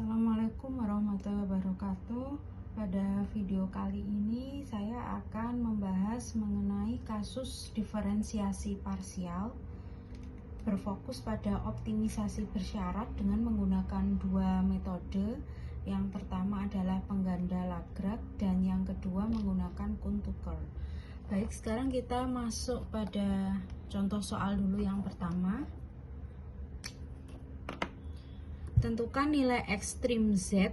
Assalamualaikum warahmatullahi wabarakatuh. Pada video kali ini saya akan membahas mengenai kasus diferensiasi parsial berfokus pada optimisasi bersyarat dengan menggunakan dua metode. Yang pertama adalah pengganda Lagrange dan yang kedua menggunakan Kuhn-Tucker. Baik, sekarang kita masuk pada contoh soal dulu yang pertama. Tentukan nilai ekstrim Z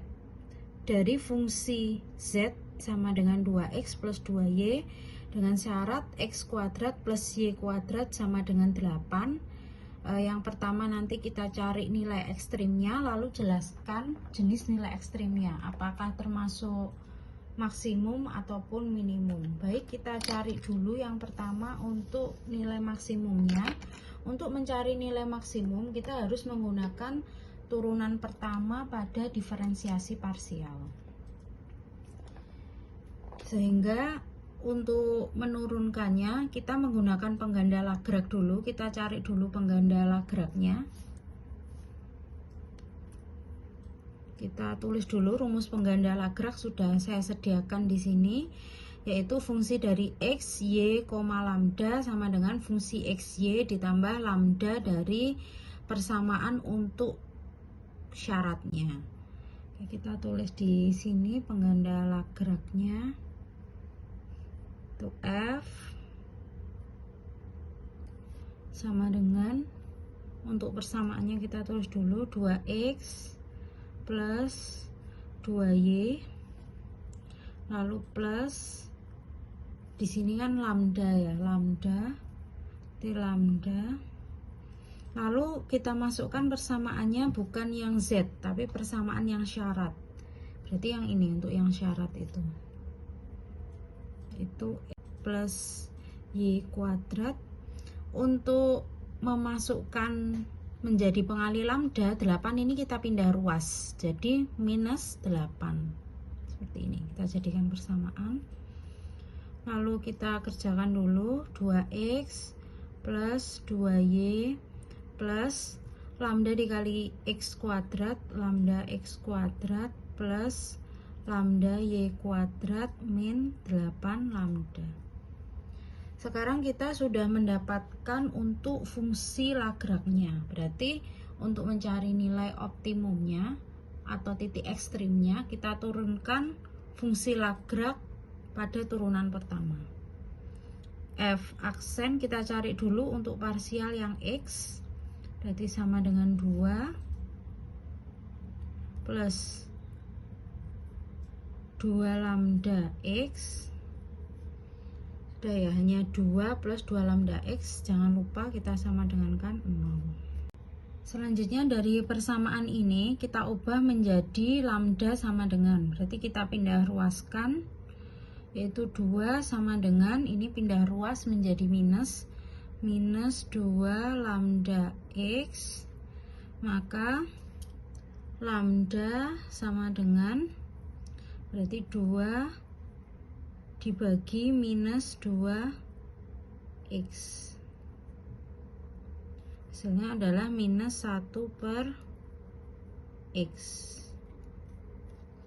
dari fungsi Z sama dengan 2x plus 2y dengan syarat x kuadrat plus y kuadrat sama dengan 8. Yang pertama nanti kita cari nilai ekstrimnya, lalu jelaskan jenis nilai ekstrimnya, apakah termasuk maksimum ataupun minimum. Baik, kita cari dulu yang pertama untuk nilai maksimumnya. Untuk mencari nilai maksimum kita harus menggunakan turunan pertama pada diferensiasi parsial. Sehingga untuk menurunkannya kita menggunakan pengganda Lagrange dulu. Kita cari dulu pengganda Lagrange-nya. Kita tulis dulu rumus pengganda Lagrange, sudah saya sediakan di sini, yaitu fungsi dari x, y, lambda sama dengan fungsi xy ditambah lambda dari persamaan untuk syaratnya. Oke, kita tulis di sini pengganda Lagrange-nya itu F sama dengan, untuk persamaannya kita tulis dulu 2x plus 2y lalu plus di sini kan lambda ya, lambda di lambda. Lalu kita masukkan persamaannya bukan yang Z, tapi persamaan yang syarat. Berarti yang ini untuk yang syarat itu plus y kuadrat. Untuk memasukkan menjadi pengali lambda 8 ini kita pindah ruas, jadi minus 8. Seperti ini, kita jadikan persamaan. Lalu kita kerjakan dulu 2x plus 2y plus lambda dikali x kuadrat, lambda x kuadrat plus lambda y kuadrat min 8 lambda. Sekarang kita sudah mendapatkan untuk fungsi Lagrange-nya. Berarti untuk mencari nilai optimumnya atau titik ekstrimnya kita turunkan fungsi Lagrange pada turunan pertama. F aksen kita cari dulu untuk parsial yang x, berarti sama dengan 2 plus 2 lambda x. Sudah ya, hanya 2 plus 2 lambda x, jangan lupa kita sama dengankan 0. Selanjutnya dari persamaan ini kita ubah menjadi lambda sama dengan, berarti kita pindah ruaskan, yaitu 2 sama dengan, ini pindah ruas menjadi minus 2 lambda x, maka lambda sama dengan, berarti 2 dibagi minus 2x, hasilnya adalah minus 1/x.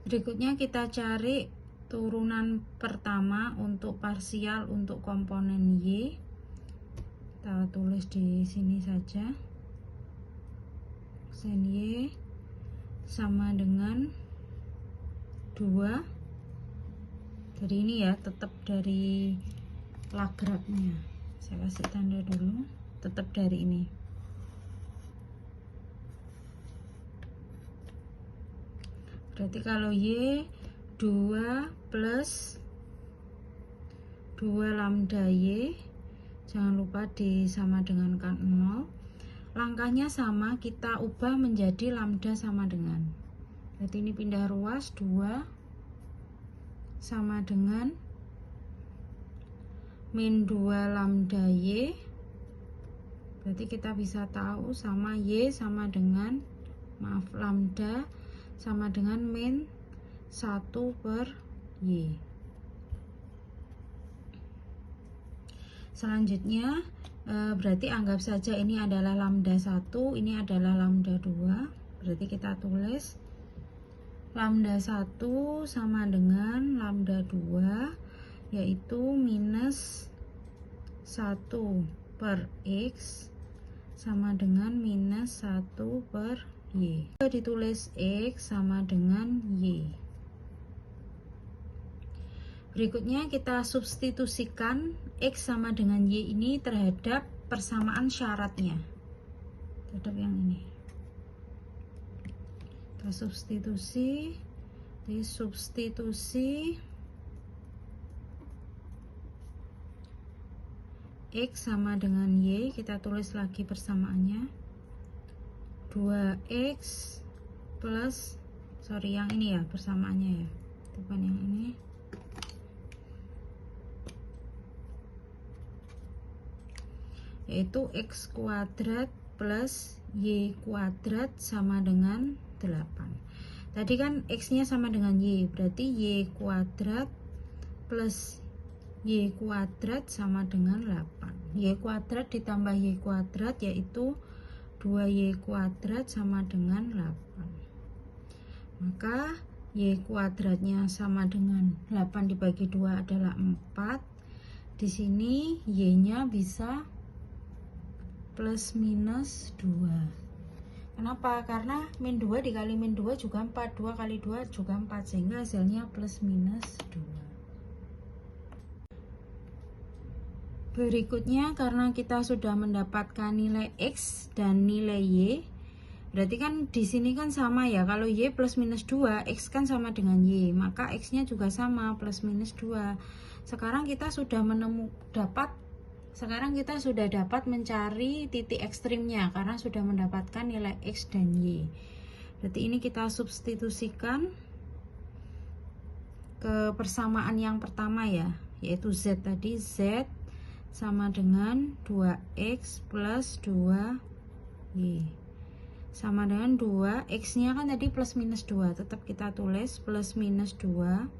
Berikutnya kita cari turunan pertama untuk parsial untuk komponen y. Kita tulis di sini saja, sin y sama dengan 2. Dari ini ya, tetap dari Lagrange-nya. Saya kasih tanda dulu, tetap dari ini. Berarti kalau y 2 plus 2 lambda y, jangan lupa disama dengankan 0. Langkahnya sama, kita ubah menjadi lambda sama dengan, berarti ini pindah ruas, 2 sama dengan min 2 lambda y, berarti kita bisa tahu sama y sama dengan, lambda sama dengan min 1/y. Selanjutnya berarti anggap saja ini adalah lambda 1, ini adalah lambda 2, berarti kita tulis lambda 1 sama dengan lambda 2, yaitu minus 1 per X sama dengan minus 1 per Y. Ditulis X sama dengan Y. Berikutnya kita substitusikan X sama dengan Y ini terhadap persamaan syaratnya. Terhadap yang ini. Kita substitusi, disubstitusi X sama dengan Y, kita tulis lagi persamaannya. 2X plus, sorry yang ini ya persamaannya ya, bukan yang ini. Yaitu X kuadrat plus Y kuadrat sama dengan 8. Tadi kan X nya sama dengan Y, berarti Y kuadrat plus Y kuadrat sama dengan 8. Y kuadrat ditambah Y kuadrat yaitu 2Y kuadrat sama dengan 8. Maka Y kuadratnya sama dengan 8 dibagi 2 adalah 4. Di sini Y nya bisa plus minus 2. Kenapa? Karena min 2 dikali min 2 juga 4, 2 kali 2 juga 4, sehingga hasilnya plus minus 2. Berikutnya, karena kita sudah mendapatkan nilai X dan nilai Y, berarti kan di sini kan sama ya, kalau Y plus minus 2, X kan sama dengan Y, maka X nya juga sama, plus minus 2. Sekarang kita sudah dapat mencari titik ekstrimnya karena sudah mendapatkan nilai X dan Y. Berarti ini kita substitusikan ke persamaan yang pertama ya, yaitu Z tadi. Z sama dengan 2X plus 2Y sama dengan 2, X nya kan tadi plus minus 2, tetap kita tulis plus minus 2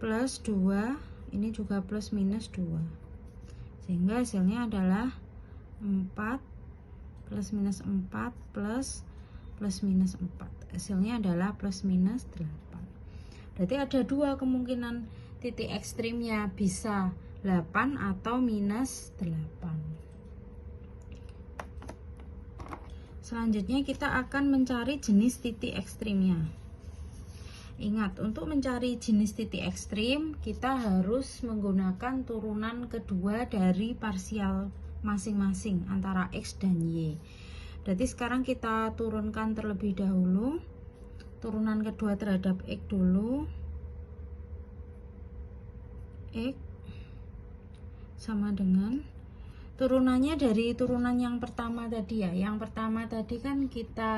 plus 2, ini juga plus minus 2, sehingga hasilnya adalah 4 plus minus 4 plus minus 4, hasilnya adalah plus minus 8. Berarti ada dua kemungkinan titik ekstrimnya, bisa 8 atau minus 8. Selanjutnya kita akan mencari jenis titik ekstrimnya. Ingat, untuk mencari jenis titik ekstrim kita harus menggunakan turunan kedua dari parsial masing-masing antara X dan Y. Berarti sekarang kita turunkan terlebih dahulu. Turunan kedua terhadap X dulu. X sama dengan turunannya dari turunan yang pertama tadi ya. Yang pertama tadi kan kita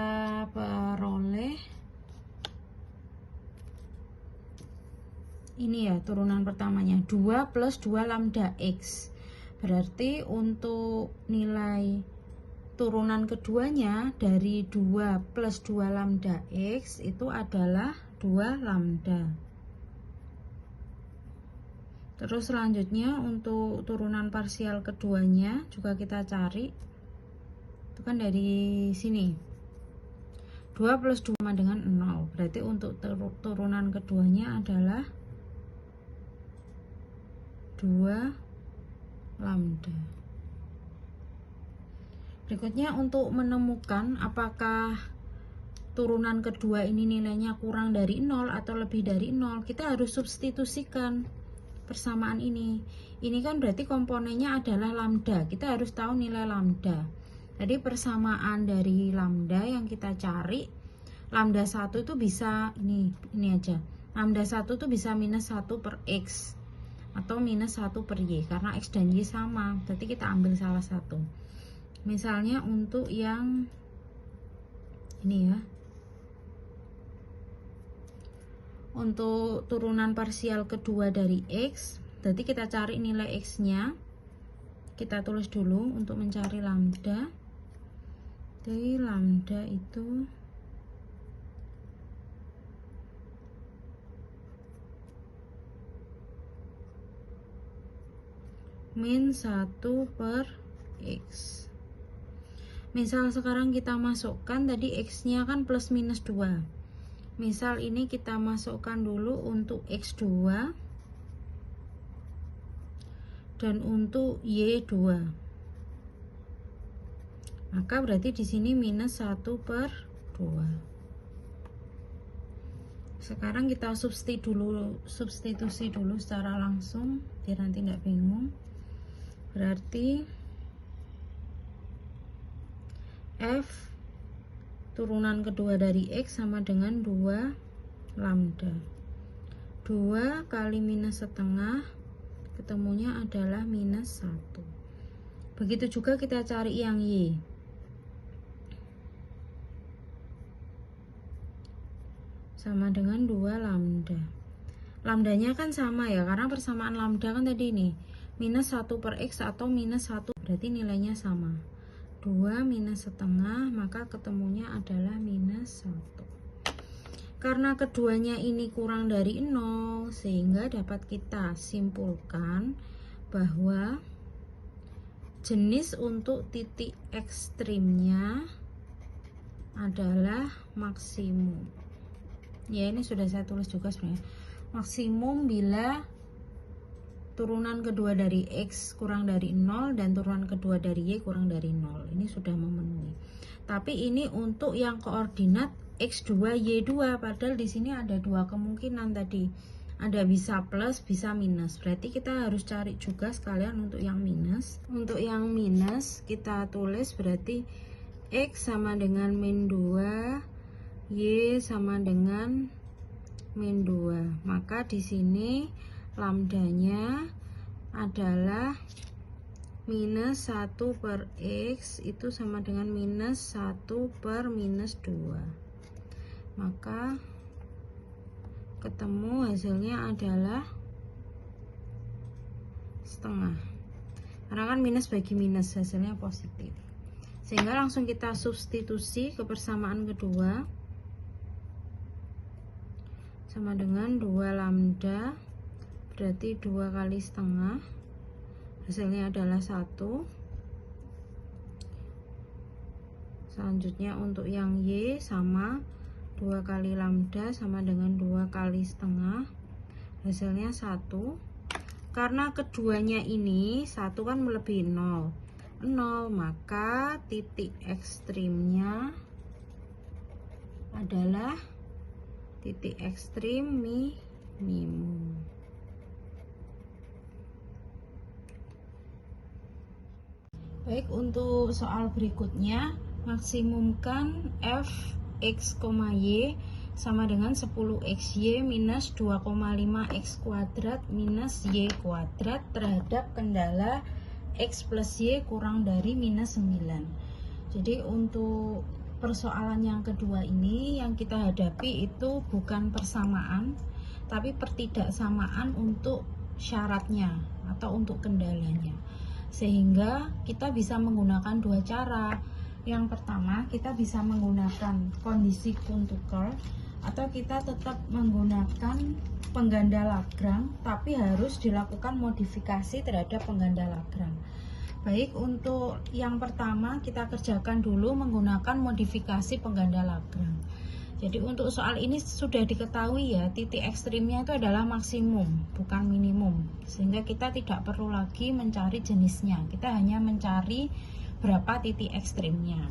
peroleh ini ya, turunan pertamanya 2 plus 2 lambda X. Berarti untuk nilai turunan keduanya dari 2 plus 2 lambda X itu adalah 2 lambda. Terus selanjutnya untuk turunan parsial keduanya juga kita cari. Itu kan dari sini. 2 plus 2 sama dengan 0. Berarti untuk turunan keduanya adalah 2 lambda. Berikutnya untuk menemukan apakah turunan kedua ini nilainya kurang dari 0 atau lebih dari 0, kita harus substitusikan persamaan ini. Ini kan berarti komponennya adalah lambda. Kita harus tahu nilai lambda. Jadi persamaan dari lambda yang kita cari, lambda 1 itu bisa ini aja. Lambda 1 itu bisa minus 1 per X atau minus 1 per Y karena X dan Y sama. Berarti kita ambil salah satu. Misalnya untuk yang ini ya. Untuk turunan parsial kedua dari X, jadi kita cari nilai X nya, kita tulis dulu untuk mencari lambda. Jadi lambda itu min 1 per X. Misal sekarang kita masukkan tadi X nya kan plus minus 2, Misal ini kita masukkan dulu untuk X2 dan untuk Y2. Maka berarti di sini minus 1/2. Sekarang kita substitusi dulu secara langsung biar nanti tidak bingung. Berarti F turunan kedua dari X sama dengan 2 lambda. 2 kali minus setengah, ketemunya adalah minus 1. Begitu juga kita cari yang Y. Sama dengan 2 lambda. Lambdanya kan sama ya, karena persamaan lambda kan tadi ini minus 1/X atau minus 1, berarti nilainya sama. 2 minus setengah, maka ketemunya adalah minus 1. Karena keduanya ini kurang dari 0, sehingga dapat kita simpulkan bahwa jenis untuk titik ekstrimnya adalah maksimum. Ya, ini sudah saya tulis juga sebenarnya. Maksimum bila turunan kedua dari X kurang dari 0 dan turunan kedua dari Y kurang dari 0. Ini sudah memenuhi. Tapi ini untuk yang koordinat X2, Y2, padahal di sini ada dua kemungkinan tadi. Ada bisa plus, bisa minus. Berarti kita harus cari juga sekalian untuk yang minus. Untuk yang minus kita tulis berarti X sama dengan min 2, Y sama dengan min 2. Maka di sini lambdanya adalah minus 1/X itu sama dengan minus 1/-2. Maka ketemu hasilnya adalah setengah. Karena kan minus bagi minus hasilnya positif. Sehingga langsung kita substitusi ke persamaan kedua. Sama dengan 2 lambda, berarti 2 kali setengah, hasilnya adalah 1. Selanjutnya untuk yang Y sama 2 kali lambda sama dengan 2 kali setengah, hasilnya 1. Karena keduanya ini 1 kan melebihi 0, maka titik ekstrimnya adalah titik ekstrim minimum. Baik, untuk soal berikutnya, maksimumkan f x, y sama dengan 10xy minus 2,5x kuadrat minus y kuadrat terhadap kendala x plus y kurang dari minus 9. Jadi untuk persoalan yang kedua ini yang kita hadapi itu bukan persamaan, tapi pertidaksamaan untuk syaratnya atau untuk kendalanya. Sehingga kita bisa menggunakan dua cara. Yang pertama, kita bisa menggunakan kondisi Kuhn-Tucker atau kita tetap menggunakan pengganda Lagrange, tapi harus dilakukan modifikasi terhadap pengganda Lagrange. Baik, untuk yang pertama kita kerjakan dulu menggunakan modifikasi pengganda Lagrange. Jadi untuk soal ini sudah diketahui ya, titik ekstrimnya itu adalah maksimum, bukan minimum. Sehingga kita tidak perlu lagi mencari jenisnya, kita hanya mencari berapa titik ekstrimnya.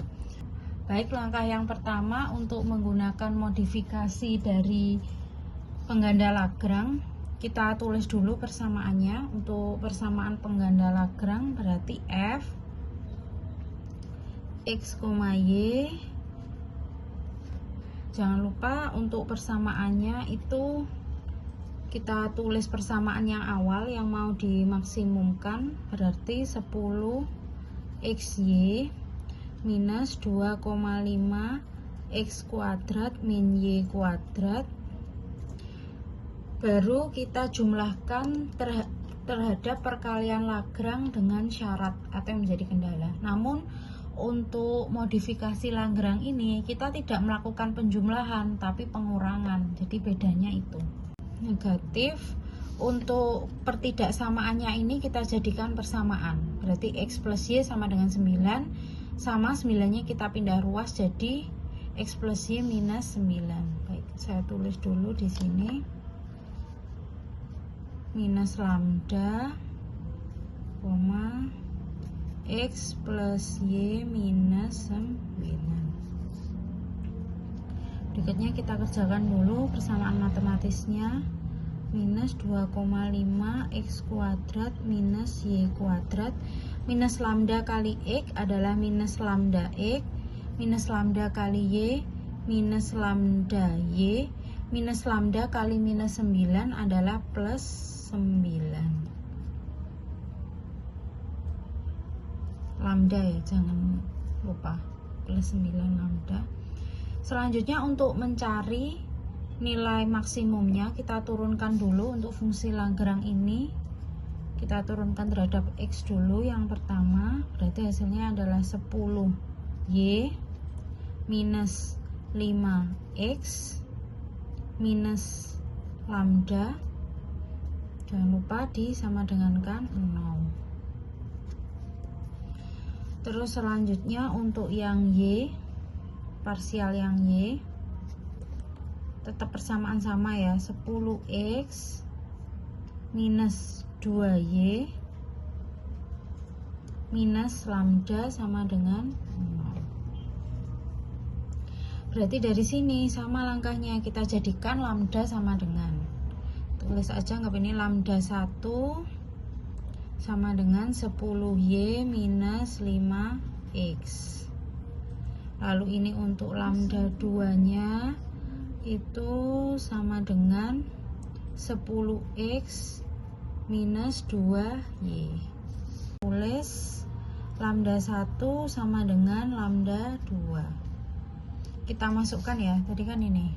Baik, langkah yang pertama untuk menggunakan modifikasi dari pengganda Lagrange, kita tulis dulu persamaannya. Untuk persamaan pengganda Lagrange berarti f x, y. Jangan lupa untuk persamaannya itu kita tulis persamaan yang awal yang mau dimaksimumkan, berarti 10xy minus 2,5 x kuadrat min y kuadrat. Baru kita jumlahkan terhadap perkalian Lagrange dengan syarat atau yang menjadi kendala. Namun untuk modifikasi Lagrange ini kita tidak melakukan penjumlahan tapi pengurangan, jadi bedanya itu negatif. Untuk pertidaksamaannya ini kita jadikan persamaan, berarti x plus y sama dengan 9, sama 9 nya kita pindah ruas jadi x plus y minus 9. Baik, Saya tulis dulu di sini minus lambda, koma X plus Y minus 9. Berikutnya kita kerjakan dulu persamaan matematisnya. Minus 2,5 X kuadrat minus Y kuadrat. Minus lambda kali X adalah minus lambda X. Minus lambda kali Y minus lambda Y. Minus lambda kali minus 9 adalah plus 9. Lambda ya, jangan lupa plus 9 lambda. Selanjutnya untuk mencari nilai maksimumnya kita turunkan dulu. Untuk fungsi Lagrange ini kita turunkan terhadap X dulu. Yang pertama berarti hasilnya adalah 10Y minus 5X minus lambda. Jangan lupa disama dengankan 0. Terus selanjutnya untuk yang Y, parsial yang Y tetap persamaan sama ya, 10X minus 2Y minus lambda sama dengan 0. Berarti dari sini sama langkahnya, kita jadikan lambda sama dengan, tulis aja anggap ini lambda 1 sama dengan 10Y minus 5X. Lalu ini untuk lambda 2 nya itu sama dengan 10X minus 2Y. Tulis lambda 1 sama dengan lambda 2. Kita masukkan ya, tadi kan ini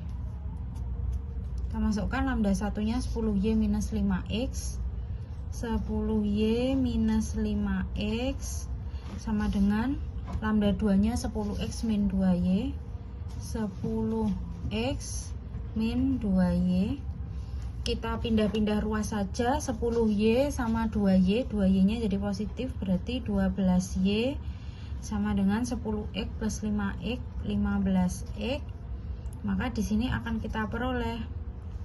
kita masukkan lambda 1 nya 10Y minus 5X. 10Y minus 5X sama dengan lambda 2 nya 10X min 2Y. 10X min 2Y. Kita pindah-pindah ruas saja, 10Y sama 2Y. 2Y nya jadi positif, berarti 12Y sama dengan 10X plus 5X, 15X. Maka di sini akan kita peroleh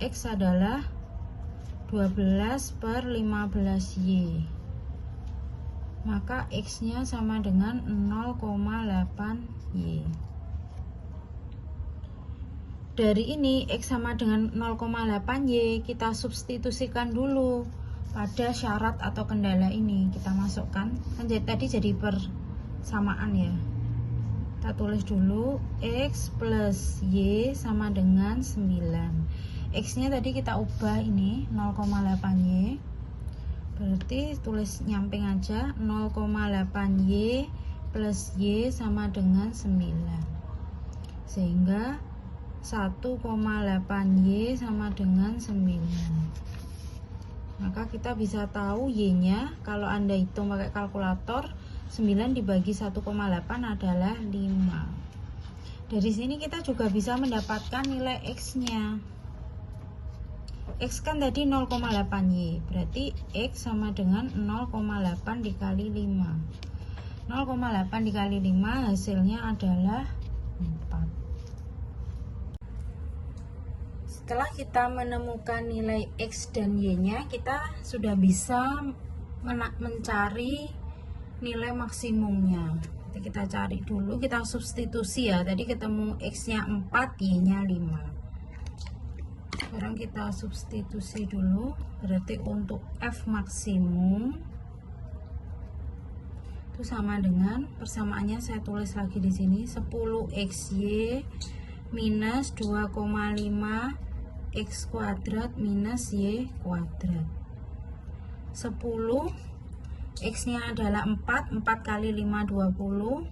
X adalah 12 per 15Y. Maka X nya sama dengan 0,8Y. Dari ini X sama dengan 0,8Y, kita substitusikan dulu pada syarat atau kendala ini. Kita masukkan, kan tadi jadi persamaan ya. Kita tulis dulu X plus Y sama dengan 9. X nya tadi kita ubah ini 0,8Y, berarti tulis nyamping aja 0,8Y plus Y sama dengan 9, sehingga 1,8Y sama dengan 9. Maka kita bisa tahu Y nya kalau Anda hitung pakai kalkulator, 9 dibagi 1,8 adalah 5. Dari sini kita juga bisa mendapatkan nilai X nya. X kan tadi 0,8Y, berarti X sama dengan 0,8 dikali 5. 0,8 dikali 5 hasilnya adalah 4. Setelah kita menemukan nilai X dan Y nya, kita sudah bisa mencari nilai maksimumnya. Nanti kita cari dulu, kita substitusi ya. Tadi ketemu X nya 4, Y nya 5. Sekarang kita substitusi dulu, berarti untuk F maksimum itu sama dengan, persamaannya saya tulis lagi di sini, 10XY minus 2,5 X kuadrat minus Y kuadrat. 10, X nya adalah 4, 4 kali 5 20,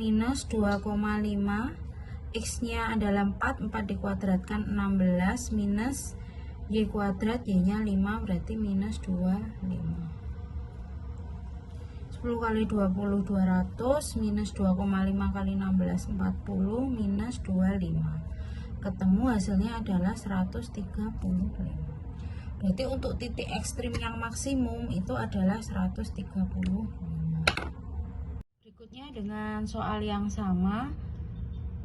minus 2,5, X nya adalah 4, 4 dikuadratkan 16, minus Y kuadrat, Y nya 5, berarti minus 25. 10 kali 20 200, minus 2,5 kali 16 40, minus 25. Ketemu hasilnya adalah 135. Berarti untuk titik ekstrim yang maksimum itu adalah 135. Berikutnya dengan soal yang sama,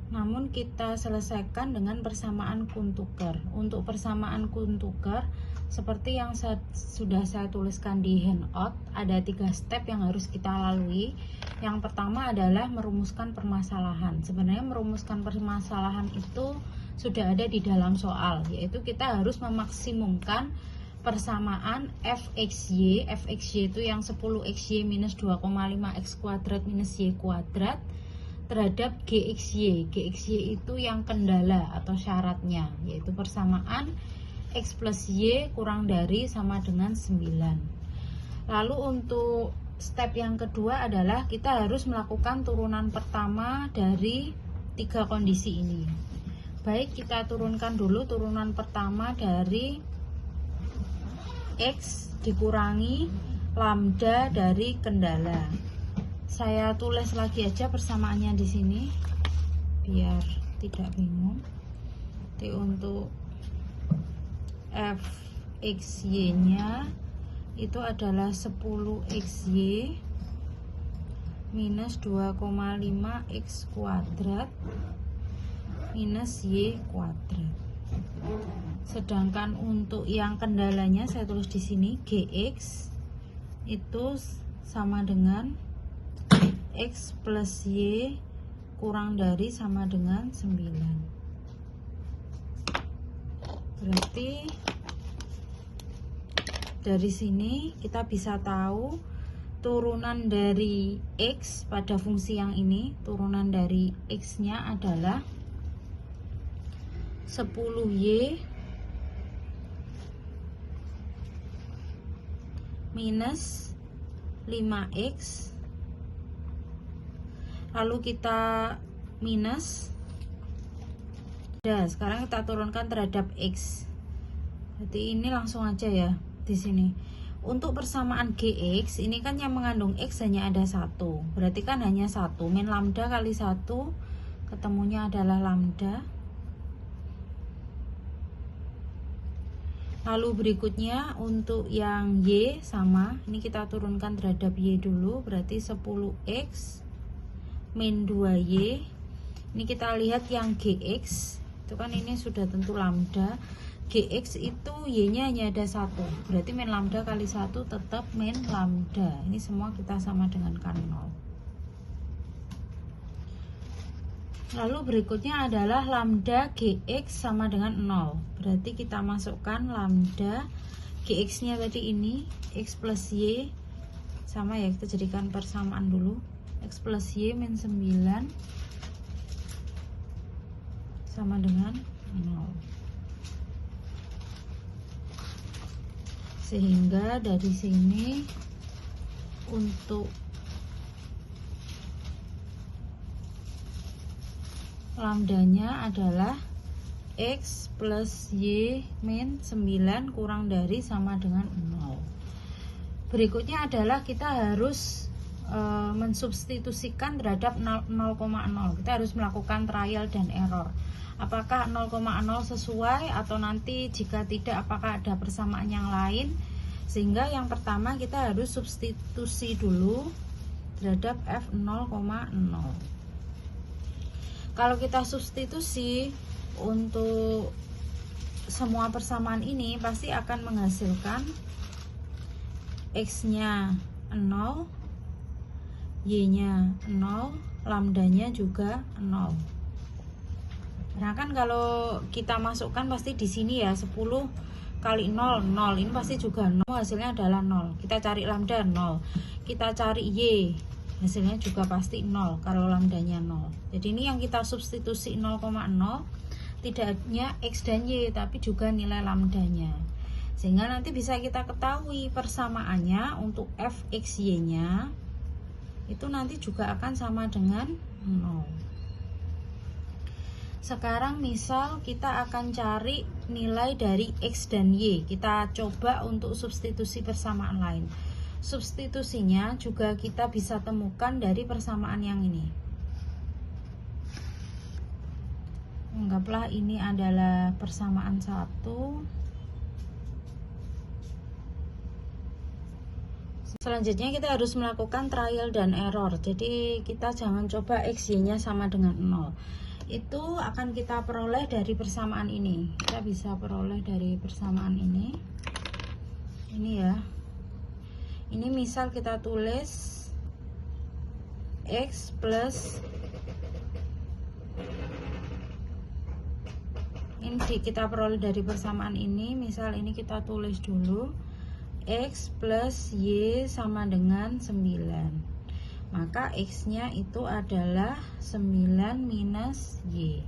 namun kita selesaikan dengan persamaan Kuhn-Tucker. Untuk persamaan Kuhn-Tucker, seperti yang sudah saya tuliskan di handout, ada 3 step yang harus kita lalui. Yang pertama adalah merumuskan permasalahan. Sebenarnya merumuskan permasalahan itu sudah ada di dalam soal, yaitu kita harus memaksimumkan persamaan fxy. Fxy itu yang 10xy minus 2,5x kuadrat minus y kuadrat terhadap gxy. Gxy itu yang kendala atau syaratnya, yaitu persamaan x plus y kurang dari sama dengan 9. Lalu untuk step yang kedua adalah kita harus melakukan turunan pertama dari 3 kondisi ini. Baik, kita turunkan dulu turunan pertama dari x dikurangi lambda dari kendala. Saya tulis lagi aja persamaannya di sini biar tidak bingung. Jadi untuk fxy nya itu adalah 10xy minus 2,5x kuadrat minus y kuadrat. Sedangkan untuk yang kendalanya saya tulis di sini gx itu sama dengan x plus y kurang dari sama dengan 9. Berarti dari sini kita bisa tahu turunan dari x pada fungsi yang ini, turunan dari x nya adalah 10y minus 5x, lalu kita minus. Nah, sekarang kita turunkan terhadap x. Jadi ini langsung aja ya di sini. Untuk persamaan gx ini kan yang mengandung x hanya ada 1, berarti kan hanya 1 min lambda kali 1, ketemunya adalah lambda. Lalu berikutnya untuk yang y sama, ini kita turunkan terhadap y dulu, berarti 10x min 2y. Ini kita lihat yang gx itu kan ini sudah tentu lambda. Gx itu y nya hanya ada 1, berarti min lambda kali 1 tetap min lambda. Ini semua kita sama dengan kan 0. Lalu berikutnya adalah lambda gx sama dengan 0, berarti kita masukkan lambda gx nya tadi ini x plus y sama ya, kita jadikan persamaan dulu, x plus y min 9 sama dengan 0. Sehingga dari sini untuk lambdanya adalah x plus y min 9 kurang dari sama dengan 0. Berikutnya adalah kita harus mensubstitusikan terhadap 0,0. Kita harus melakukan trial dan error. Apakah 0,0 sesuai atau nanti jika tidak apakah ada persamaan yang lain. Sehingga yang pertama kita harus substitusi dulu terhadap f 0,0. Kalau kita substitusi untuk semua persamaan ini pasti akan menghasilkan x nya 0, y nya 0, lambdanya juga 0. Nah kan kalau kita masukkan pasti di sini ya 10 kali 0, 0, ini pasti juga 0, hasilnya adalah 0. Kita cari lambda 0, kita cari y, hasilnya juga pasti 0 kalau lambdanya 0. Jadi ini yang kita substitusi 0,0, tidak hanya x dan y tapi juga nilai lambdanya. Sehingga nanti bisa kita ketahui persamaannya untuk fxy nya itu nanti juga akan sama dengan 0. Sekarang misal kita akan cari nilai dari x dan y. Kita coba untuk substitusi persamaan lain. Substitusinya juga kita bisa temukan dari persamaan yang ini. Anggaplah ini adalah persamaan 1. Selanjutnya kita harus melakukan trial dan error. Jadi kita jangan coba x y nya sama dengan 0. itu akan kita peroleh dari persamaan ini. Kita bisa peroleh dari persamaan ini ya. Ini misal kita tulis X plus, ini kita peroleh dari persamaan ini. Misal ini kita tulis dulu X plus Y sama dengan 9, maka X nya itu adalah 9 minus Y.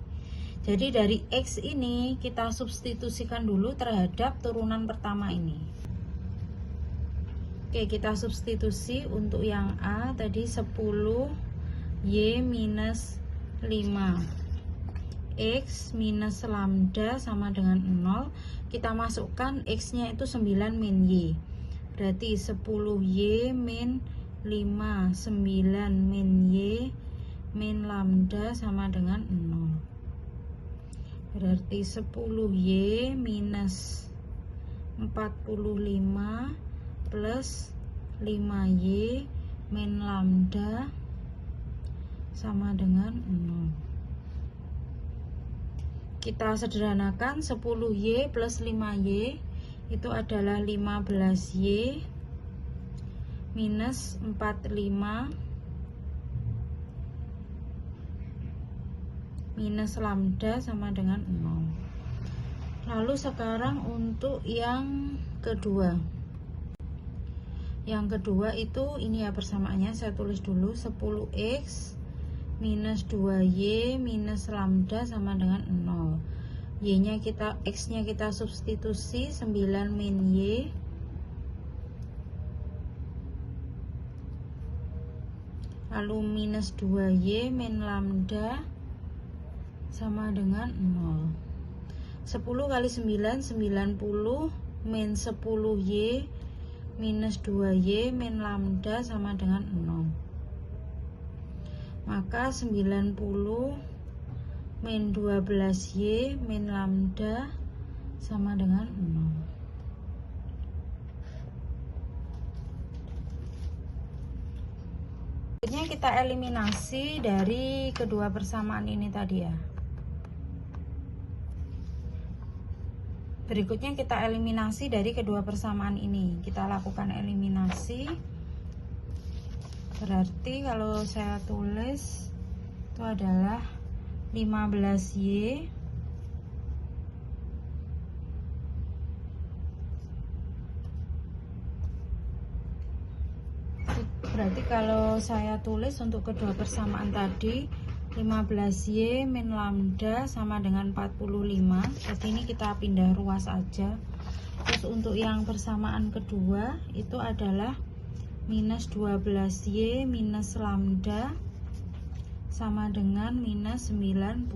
Jadi dari X ini kita substitusikan dulu terhadap turunan pertama ini. Oke, kita substitusi. Untuk yang A tadi 10 Y minus 5, X minus lambda sama dengan 0. Kita masukkan X nya itu 9 min Y, berarti 10 Y min 5, 9 min Y min lambda sama dengan 0, berarti 10 Y minus 45 plus 5Y min lambda sama dengan 0. Kita sederhanakan, 10Y plus 5Y itu adalah 15Y minus 45 minus lambda sama dengan 0. Lalu sekarang untuk yang kedua. Yang kedua itu ini ya persamaannya, saya tulis dulu 10X minus 2Y minus lambda sama dengan 0. Y nya kita, X nya kita substitusi 9 min Y lalu minus 2Y min lambda sama dengan 0. 10 kali 9 90 min 10Y minus 2Y min lambda sama dengan 0, maka 90 min 12Y min lambda sama dengan 0. Berikutnya kita eliminasi dari kedua persamaan ini tadi ya. Berikutnya kita eliminasi dari kedua persamaan ini. Kita lakukan eliminasi. Berarti kalau saya tulis itu adalah 15Y berarti kalau saya tulis untuk kedua persamaan tadi 15Y min lambda sama dengan 45. Jadi ini kita pindah ruas aja. Terus untuk yang persamaan kedua itu adalah minus 12Y minus lambda sama dengan minus 90.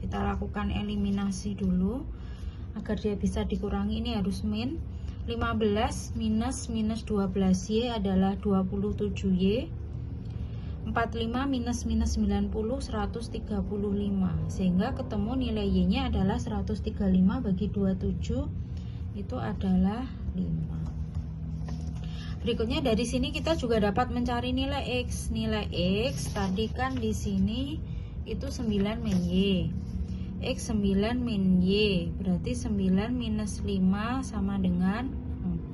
Kita lakukan eliminasi dulu agar dia bisa dikurangi. Ini harus min. 15 minus 12Y adalah 27Y. 45 minus 90 135, sehingga ketemu nilai Y nya adalah 135 bagi 27 itu adalah 5. Berikutnya dari sini kita juga dapat mencari nilai X. Nilai X tadi kan di sini itu 9 min Y. X 9 min Y berarti 9 minus 5 sama dengan 4.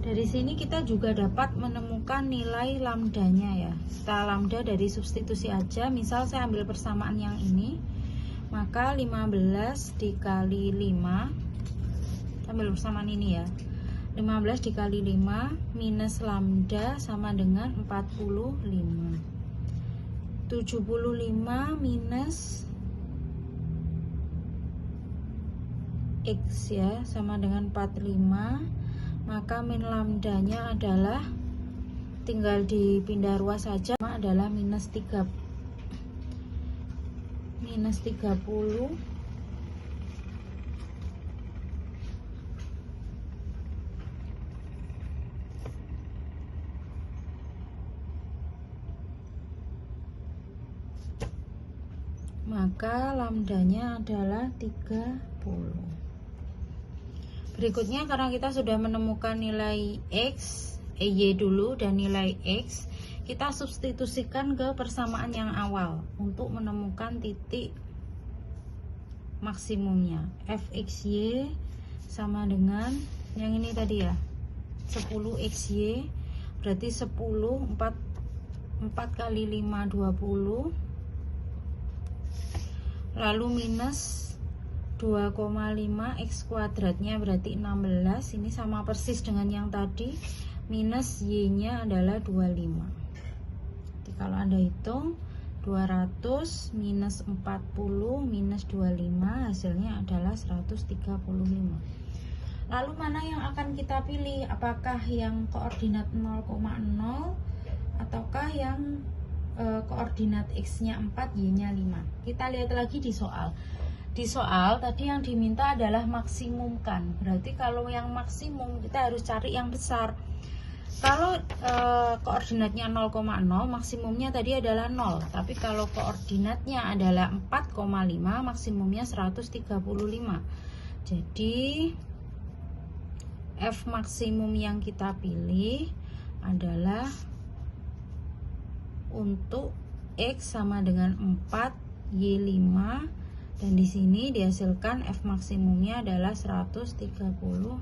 Dari sini kita juga dapat menemukan nilai lambdanya ya. Kita lambda dari substitusi aja. Misal saya ambil persamaan yang ini, maka 15 dikali 5, ambil persamaan ini ya, 15 dikali 5 minus lambda sama dengan 45. 75 minus X ya sama dengan 45, maka min lambdanya adalah, tinggal dipindah ruas saja, adalah minus 30. Maka lambdanya adalah 30. Berikutnya karena kita sudah menemukan nilai X, Y dulu dan nilai X, kita substitusikan ke persamaan yang awal untuk menemukan titik maksimumnya. Fxy sama dengan yang ini tadi ya, 10xy, berarti 10 4 kali 5 20, lalu minus 2,5 x kuadratnya berarti 16. Ini sama persis dengan yang tadi, minus y nya adalah 25. Jadi kalau Anda hitung 200 minus 40 minus 25, hasilnya adalah 135. Lalu mana yang akan kita pilih? Apakah yang koordinat 0,0 ataukah yang koordinat x nya 4, y nya 5? Kita lihat lagi di soal. Di soal tadi yang diminta adalah maksimumkan. Berarti kalau yang maksimum kita harus cari yang besar. Kalau koordinatnya 0,0, maksimumnya tadi adalah 0. Tapi kalau koordinatnya adalah 4,5, maksimumnya 135. Jadi f maksimum yang kita pilih adalah untuk x sama dengan 4, y 5, dan di sini dihasilkan f maksimumnya adalah 135.